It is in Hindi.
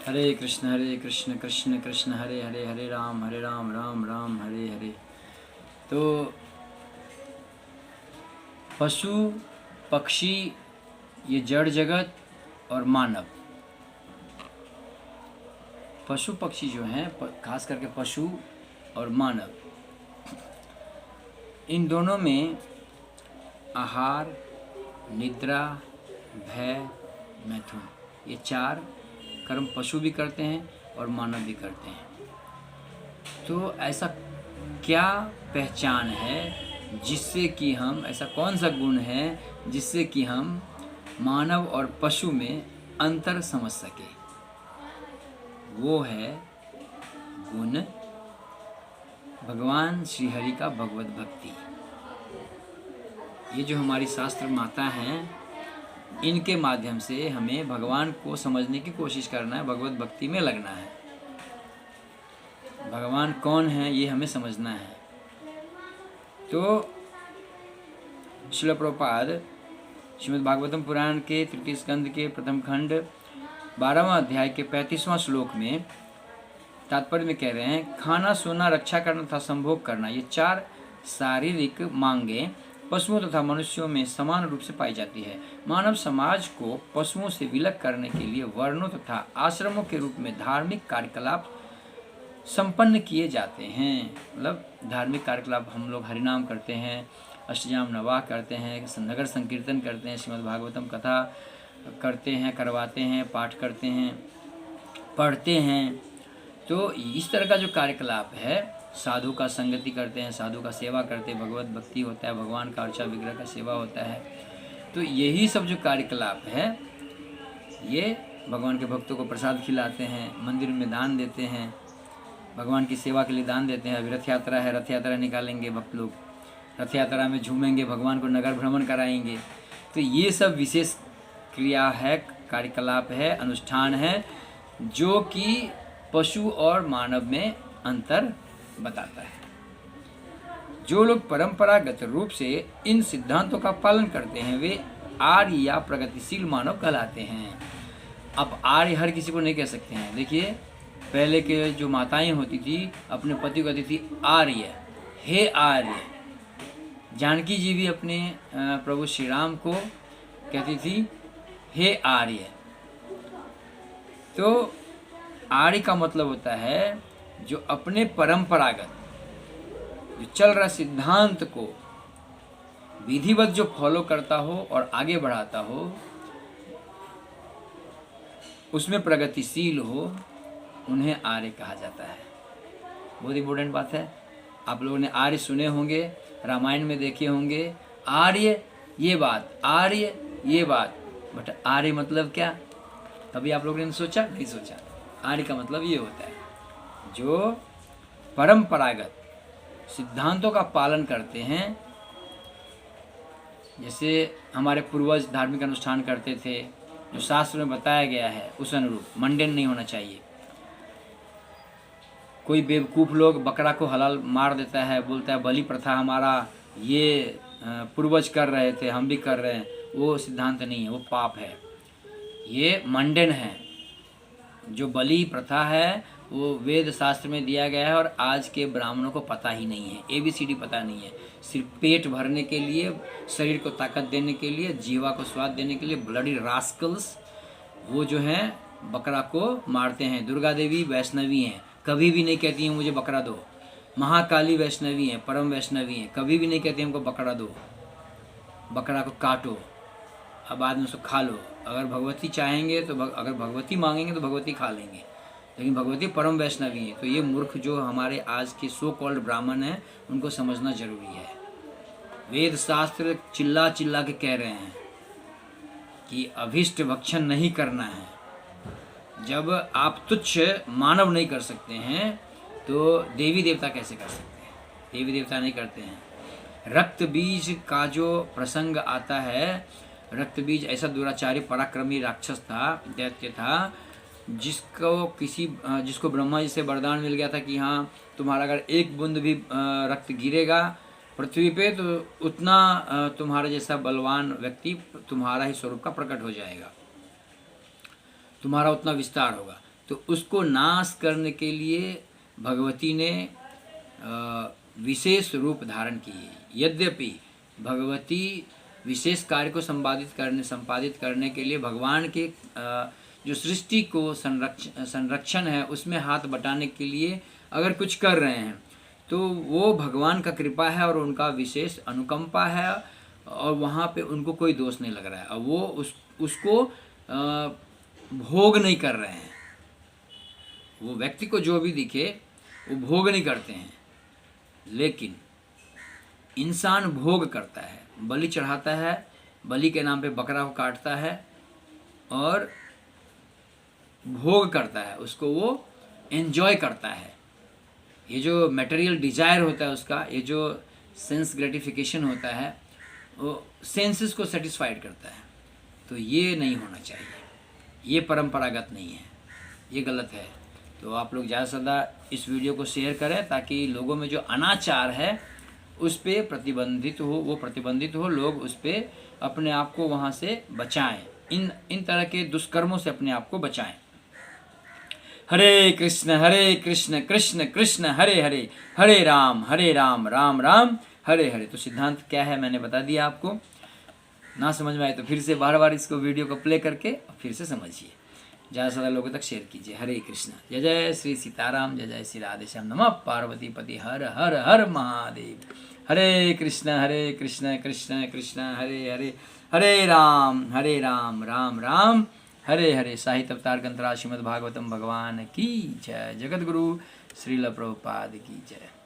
हरे कृष्ण कृष्ण कृष्ण हरे हरे, हरे राम राम राम हरे हरे। तो पशु पक्षी, ये जड़ जगत और मानव, पशु पक्षी जो हैं, खास करके पशु और मानव, इन दोनों में आहार, निद्रा, भय, मैथुन, ये चार कर्म पशु भी करते हैं और मानव भी करते हैं। तो ऐसा क्या पहचान है जिससे कि हम, ऐसा कौन सा गुण है जिससे कि हम मानव और पशु में अंतर समझ सके? वो है गुण भगवान श्री हरि का भगवत भक्ति। ये जो हमारी शास्त्र माता हैं, इनके माध्यम से हमें भगवान को समझने की कोशिश करना है, भगवत भक्ति में लगना है। भगवान कौन है ये हमें समझना है। तो श्रील प्रभुपाद श्रीमद् भागवतम पुराण के तृतीय स्कंद के प्रथम खंड 12वां अध्याय के 35वां श्लोक में तात्पर्य में कह रहे हैं, खाना, सोना, रक्षा करना तथा संभोग करना, ये चार शारीरिक मांगें पशुओं तथा मनुष्यों में समान रूप से पाई जाती है। मानव समाज को पशुओं से विलग करने के लिए वर्णों तथा आश्रमों के रूप में धार्मिक कार्यकलाप संपन्न किए जाते हैं। मतलब धार्मिक कार्यकलाप हम लोग हरिनाम करते हैं, अष्टजाम नवाह करते हैं, नगर संकीर्तन करते हैं, श्रीमद् भागवतम कथा करते हैं, करवाते हैं, पाठ करते हैं, पढ़ते हैं। तो इस तरह का जो कार्यकलाप है, साधु का संगति करते हैं, साधु का सेवा करते हैं, भगवत भक्ति होता है, भगवान का अर्चा विग्रह का सेवा होता है। तो यही सब जो कार्यकलाप है, ये भगवान के भक्तों को प्रसाद खिलाते हैं, मंदिर में दान देते हैं, भगवान की सेवा के लिए दान देते हैं। अभी रथ यात्रा है, रथ यात्रा निकालेंगे भक्त लोग, रथ यात्रा में झूमेंगे, भगवान को नगर भ्रमण कराएंगे। तो ये सब विशेष क्रिया है, कार्यकलाप है, अनुष्ठान है, जो कि पशु और मानव में अंतर बताता है। जो लोग परंपरागत रूप से इन सिद्धांतों का पालन करते हैं, वे आर्य या प्रगतिशील मानव कहलाते हैं। अब आर्य हर किसी को नहीं कह सकते हैं। देखिए, पहले के जो माताएं होती थी, अपने पति को कहती थी आर्य, हे आर्य। जानकी जी भी अपने प्रभु श्री राम को कहती थी, हे आर्य। तो आर्य का मतलब होता है जो अपने परंपरागत जो चल रहा सिद्धांत को विधिवत जो फॉलो करता हो और आगे बढ़ाता हो, उसमें प्रगतिशील हो, उन्हें आर्य कहा जाता है। बहुत इंपॉर्टेंट बात है। आप लोगों ने आर्य सुने होंगे, रामायण में देखे होंगे, आर्य ये बात, आर्य ये बात, बट आर्य मतलब क्या? कभी आप लोगों ने सोचा? नहीं सोचा। आर्य का मतलब ये होता है जो परंपरागत सिद्धांतों का पालन करते हैं। जैसे हमारे पूर्वज धार्मिक अनुष्ठान करते थे, जो शास्त्र में बताया गया है उस अनुरूप, मंडेन नहीं होना चाहिए। कोई बेवकूफ़ लोग बकरा को हलाल मार देता है, बोलता है बलि प्रथा हमारा ये पूर्वज कर रहे थे, हम भी कर रहे हैं। वो सिद्धांत नहीं है, वो पाप है, ये मंडेन है। जो बलि प्रथा है वो वेद शास्त्र में दिया गया है और आज के ब्राह्मणों को पता ही नहीं है, ABCD पता नहीं है। सिर्फ पेट भरने के लिए, शरीर को ताकत देने के लिए, जीवा को स्वाद देने के लिए ब्लडी रास्कल्स वो जो हैं बकरा को मारते हैं। दुर्गा देवी वैष्णवी हैं, कभी भी नहीं कहती हैं मुझे बकरा दो। महाकाली वैष्णवी हैं, परम वैष्णवी हैं, कभी भी नहीं कहती हमको बकरा दो। बकरा को काटो, अब बाद में उसको खा लो। अगर भगवती चाहेंगे तो अगर भगवती मांगेंगे तो भगवती खा लेंगे, लेकिन भगवती परम वैष्णवी है। तो ये मूर्ख जो हमारे आज के सो कॉल्ड ब्राह्मण हैं, उनको समझना जरूरी है। वेद शास्त्र चिल्ला चिल्ला के कह रहे हैं कि अभिष्ट भक्षण नहीं करना है। जब आप तुच्छ मानव नहीं कर सकते हैं तो देवी देवता कैसे कर सकते हैं? देवी देवता नहीं करते हैं। रक्त बीज का जो प्रसंग आता है, रक्त बीज ऐसा दुराचारी पराक्रमी राक्षस था, दैत्य था, जिसको ब्रह्मा जी से वरदान मिल गया था कि हाँ, तुम्हारा अगर एक बूंद भी रक्त गिरेगा पृथ्वी पे तो उतना तुम्हारा जैसा बलवान व्यक्ति तुम्हारा ही स्वरूप का प्रकट हो जाएगा, तुम्हारा उतना विस्तार होगा। तो उसको नाश करने के लिए भगवती ने विशेष रूप धारण किए। यद्यपि भगवती विशेष कार्य को संपादित करने के लिए भगवान के जो सृष्टि को संरक्षण है उसमें हाथ बटाने के लिए अगर कुछ कर रहे हैं तो वो भगवान का कृपा है और उनका विशेष अनुकंपा है, और वहाँ पे उनको कोई दोष नहीं लग रहा है, और वो उसको भोग नहीं कर रहे हैं। वो व्यक्ति को जो भी दिखे वो भोग नहीं करते हैं, लेकिन इंसान भोग करता है, बलि चढ़ाता है, बलि के नाम पे बकरा को काटता है और भोग करता है, उसको वो एंजॉय करता है। ये जो मटेरियल डिजायर होता है उसका, ये जो सेंस ग्रेटिफिकेशन होता है, वो सेंसेस को सेटिस्फाइड करता है। तो ये नहीं होना चाहिए, ये परंपरागत नहीं है, ये गलत है। तो आप लोग ज़्यादा से ज़्यादा इस वीडियो को शेयर करें ताकि लोगों में जो अनाचार है उस पर प्रतिबंधित हो, लोग उस पर अपने आप को वहाँ से बचाएं, इन तरह के दुष्कर्मों से अपने आप को बचाएं। हरे कृष्ण कृष्ण कृष्ण हरे हरे, हरे राम राम राम हरे हरे। तो सिद्धांत क्या है मैंने बता दिया आपको। ना समझ में आए तो फिर से बार बार इसको वीडियो को प्ले करके फिर से समझिए, ज़्यादा से ज़्यादा लोगों तक शेयर कीजिए। हरे कृष्ण, जय जय श्री सीताराम, जय जय श्री राधेश्याम, नमः पार्वती पति हर हर हर महादेव। हरे कृष्ण कृष्ण कृष्ण हरे हरे, हरे राम राम राम हरे हरे। साहित्य अवतार ग्रंथराज श्रीमद् भागवतम भगवान की जय। जगत गुरु श्रील प्रभुपाद की जय।